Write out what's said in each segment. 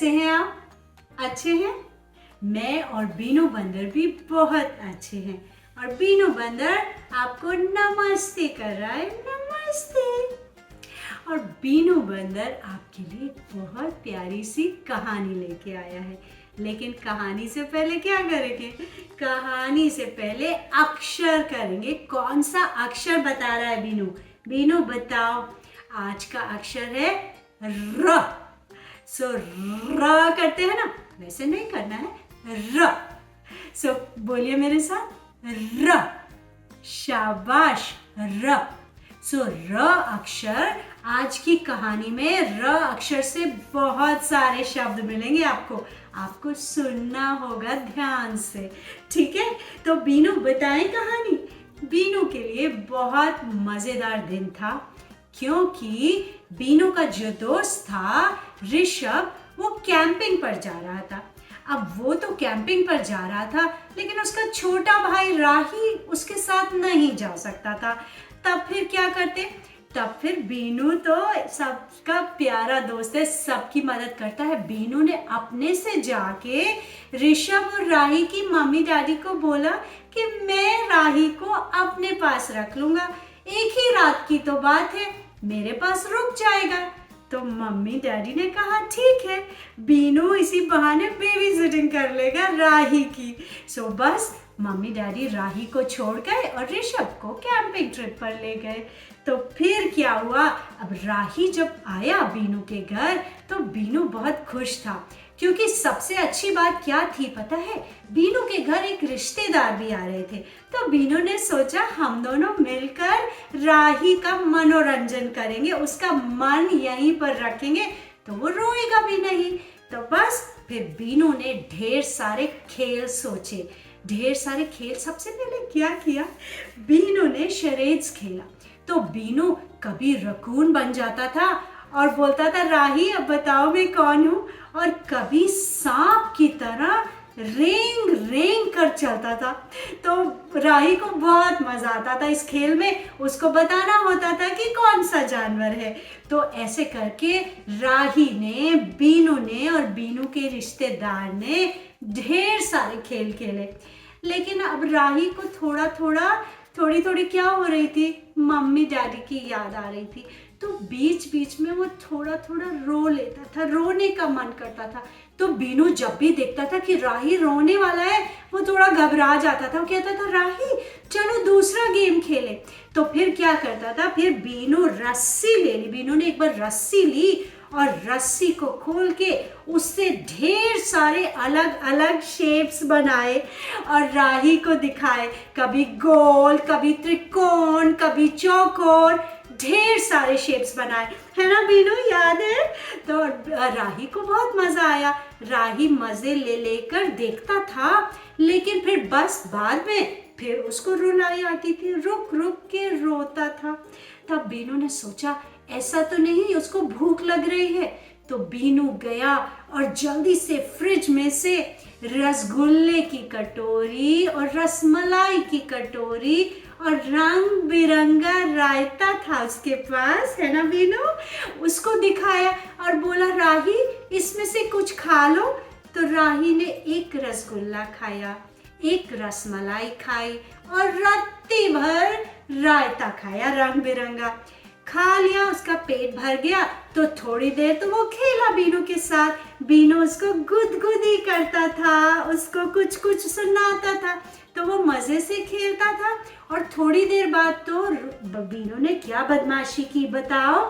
कैसे हैं आप? अच्छे हैं? मैं और बीनू बंदर भी बहुत अच्छे हैं और बीनू बंदर आपको नमस्ते कर रहा है। नमस्ते। और बीनू बंदर आपके लिए बहुत प्यारी सी कहानी लेके आया है। लेकिन कहानी से पहले क्या करेंगे? कहानी से पहले अक्षर करेंगे। कौन सा अक्षर बता रहा है बीनू? बीनू बताओ। आज का अक्षर है र। सो र करते हैं ना, वैसे नहीं करना है, र। सो बोलिए मेरे साथ, र। शाबाश, र। सो र अक्षर, आज की कहानी में र अक्षर से बहुत सारे शब्द मिलेंगे आपको। आपको सुनना होगा ध्यान से, ठीक है? तो बीनू बताएं कहानी। बीनू के लिए बहुत मजेदार दिन था, क्योंकि बीनू का जो दोस्त था ऋषभ, वो कैंपिंग पर जा रहा था। अब वो तो कैंपिंग पर जा रहा था, लेकिन उसका छोटा भाई राही उसके साथ नहीं जा सकता था। तब फिर क्या करते? तब फिर बीनू तो सबका प्यारा दोस्त है, सबकी मदद करता है। बीनू ने अपने से जाके ऋषभ और राही की मम्मी डैडी को बोला कि मैं राही को अपने पास रख लूंगा, एक ही रात की तो बात है, मेरे पास रुक जाएगा। तो मम्मी डैडी ने कहा ठीक है, बीनू इसी बहाने बेबी सिटिंग कर लेगा राही की। सो बस मम्मी डैडी राही को छोड़ गए और ऋषभ को कैंपिंग ट्रिप पर ले गए। तो फिर क्या हुआ? अब राही जब आया बीनू के घर, तो बीनू बहुत खुश था, क्योंकि सबसे अच्छी बात क्या थी पता है? बीनू के घर एक रिश्तेदार भी आ रहे थे। तो बीनू ने सोचा हम दोनों मिलकर राही का मनोरंजन करेंगे, उसका मन यहीं पर रखेंगे तो वो रोएगा भी नहीं। तो बस फिर बीनू ने ढेर सारे खेल सोचे, ढेर सारे खेल। सबसे पहले क्या किया? बीनू ने शरेड्स खेला। तो बीनू कभी रकून बन जाता था और बोलता था राही अब बताओ मैं कौन हूँ, और कभी सांप की तरह रेंग रेंग कर चलता था। तो राही को बहुत मजा आता था इस खेल में, उसको बताना होता था कि कौन सा जानवर है। तो ऐसे करके राही ने, बीनू ने और बीनू के रिश्तेदार ने ढेर सारे खेल खेले। लेकिन अब राही को थोड़ी थोड़ी क्या हो रही थी? मम्मी डैडी की याद आ रही थी। तो बीच बीच में वो थोड़ा रो लेता था, रोने का मन करता था। तो बीनू जब भी देखता था कि राही रोने वाला है, वो थोड़ा घबरा जाता था। वो कहता था राही चलो दूसरा गेम खेले। तो फिर क्या करता था? फिर बीनू रस्सी ले ली। बीनू ने एक बार रस्सी ली और रस्सी को खोल के उससे ढेर सारे अलग अलग शेप्स बनाए और राही को दिखाए। कभी गोल, कभी त्रिकोण, कभी चौकोर, ढेर सारे शेप्स बनाए, है ना बीनू? याद है? तो राही को बहुत मजा आया। राही मजे ले लेकर देखता था, लेकिन फिर बस बाद में फिर उसको रुलाई आती थी, रुक रुक के रोता था। तब बीनू ने सोचा ऐसा तो नहीं उसको भूख लग रही है। तो बीनू गया और जल्दी से फ्रिज में से रसगुल्ले की कटोरी और रसमलाई की कटोरी और रंग बिरंगा रायता था उसके पास, है ना बीनू? उसको दिखाया और बोला राही इसमें से कुछ खा लो। तो राही ने एक रसगुल्ला खाया, एक रसमलाई खाई और रत्ती भर रायता खाया रंग बिरंगा। खा लिया, उसका पेट भर गया। तो थोड़ी देर तो वो खेला बीनू के साथ। बीनू उसको गुदगुदी करता था, उसको कुछ कुछ सुनाता था, तो वो मजे से खेलता था। और थोड़ी देर बाद तो बीनू ने क्या बदमाशी की बताओ?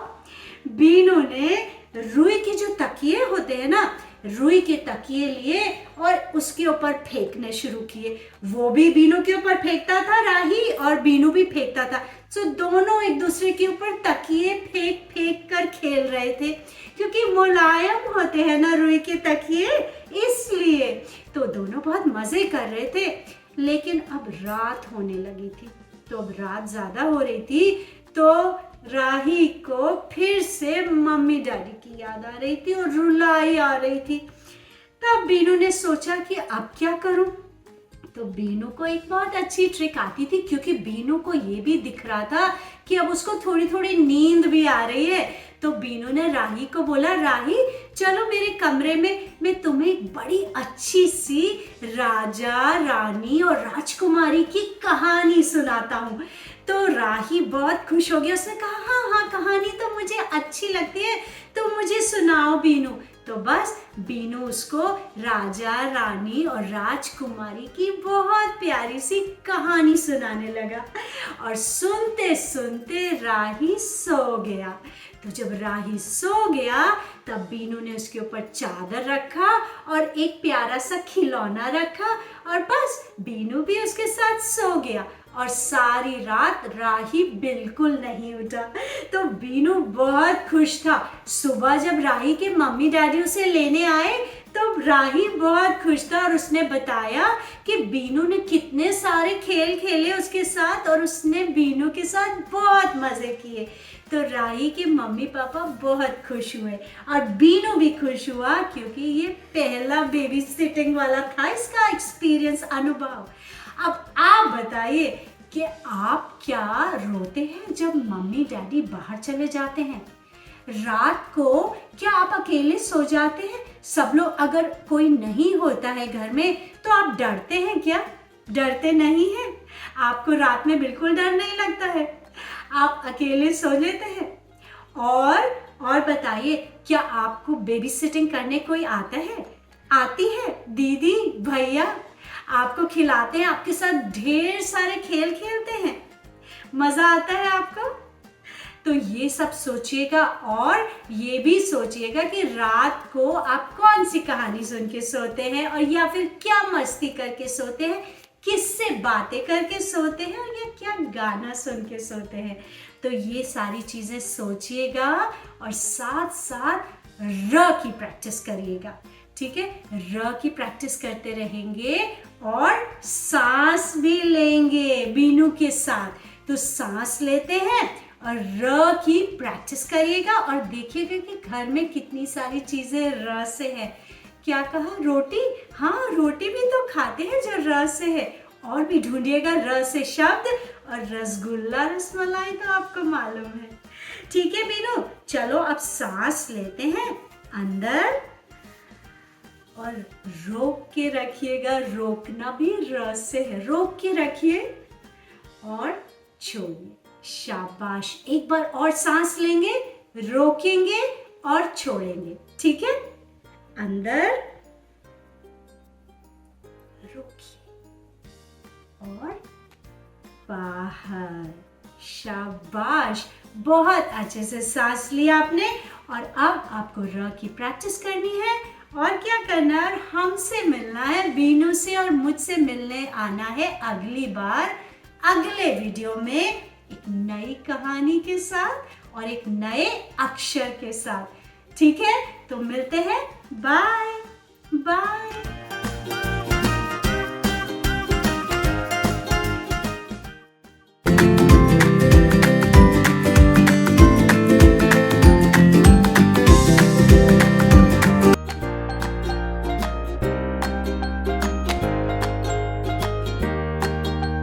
बीनू ने रुई के जो तकिए होते हैं ना, रुई के तकिए लिए और उसके ऊपर फेंकने शुरू किए। वो भी बीनू के ऊपर फेंकता था राही, और बीनू भी फेंकता था। सो दोनों एक दूसरे के ऊपर तकिए फेंक फेंक कर खेल रहे थे, क्योंकि मुलायम होते हैं ना रुई के तकिए, इसलिए। तो दोनों बहुत मजे कर रहे थे। लेकिन अब रात होने लगी थी। तो अब रात ज्यादा हो रही थी, तो राही को फिर से मम्मी डैडी की याद आ रही थी और रुलाई आ रही थी। तब बीनू ने सोचा कि अब क्या करूं? तो बीनू को एक बहुत अच्छी ट्रिक आती थी, क्योंकि बीनू को ये भी दिख रहा था कि अब उसको थोड़ी थोड़ी नींद भी आ रही है। तो बीनू ने राही को बोला, राही चलो मेरे कमरे में, मैं तुम्हें एक बड़ी अच्छी सी राजा रानी और राजकुमारी की कहानी सुनाता हूँ। तो राही बहुत खुश हो गया, उसने कहा हाँ हाँ कहानी तो मुझे अच्छी लगती है, तुम मुझे सुनाओ बीनू। तो बस बीनू उसको राजा रानी और राजकुमारी की बहुत प्यारी सी कहानी सुनाने लगा और सुनते सुनते राही सो गया। तो जब राही सो गया तब बीनू ने उसके ऊपर चादर रखा और एक प्यारा सा खिलौना रखा और बस बीनू भी उसके साथ सो गया और सारी रात राही बिल्कुल नहीं उठा। तो बीनू बहुत खुश था। सुबह जब राही के मम्मी डैडी उसे लेने आए तो राही बहुत खुश था और उसने बताया कि बीनू ने कितने सारे खेल खेले उसके साथ और उसने बीनू के साथ बहुत मजे किए। तो राही के मम्मी पापा बहुत खुश हुए और बीनू भी खुश हुआ क्योंकि ये पहला बेबी सिटिंग वाला था इसका एक्सपीरियंस, अनुभव। अब आप बताइए कि आप क्या रोते हैं जब मम्मी डैडी बाहर चले जाते हैं? रात को क्या आप अकेले सो जाते हैं? सब लोग, अगर कोई नहीं होता है घर में तो आप डरते हैं क्या? डरते नहीं हैं? आपको रात में बिल्कुल डर नहीं लगता है, आप अकेले सो लेते हैं। और बताइए, क्या आपको बेबी सिटिंग करने कोई आता है? आती है? दीदी भैया आपको खिलाते हैं, आपके साथ ढेर सारे खेल खेलते हैं, मजा आता है आपको? तो ये सब सोचिएगा और ये भी सोचिएगा कि रात को आप कौन सी कहानी सुन के सोते हैं और या फिर क्या मस्ती करके सोते हैं, किससे बातें करके सोते हैं और या क्या गाना सुन के सोते हैं। तो ये सारी चीजें सोचिएगा और साथ साथ र की प्रैक्टिस करिएगा, ठीक है? र की प्रैक्टिस करते रहेंगे और सांस भी लेंगे बीनू के साथ। तो सांस लेते हैं और र की प्रैक्टिस करिएगा और देखिएगा कि घर में कितनी सारी चीजें र से है। क्या कहा? रोटी? हाँ, रोटी भी तो खाते हैं जो र से है। और भी ढूंढिएगा र से शब्द, और रसगुल्ला रसमलाई तो आपको मालूम है। ठीक है बीनू, चलो अब सांस लेते हैं अंदर और रोक के रखिएगा, रोकना भी र से है, रोक के रखिए और छोड़िए। शाबाश, एक बार और सांस लेंगे, रोकेंगे और छोड़ेंगे, ठीक है? अंदर रोकिए और बाहर। शाबाश, बहुत अच्छे से सांस लिया आपने। और अब आपको र की प्रैक्टिस करनी है और क्या करना है, हमसे मिलना है, बीनू से और मुझसे मिलने आना है अगली बार, अगले वीडियो में एक नई कहानी के साथ और एक नए अक्षर के साथ। ठीक है, तो मिलते हैं। Bye bye.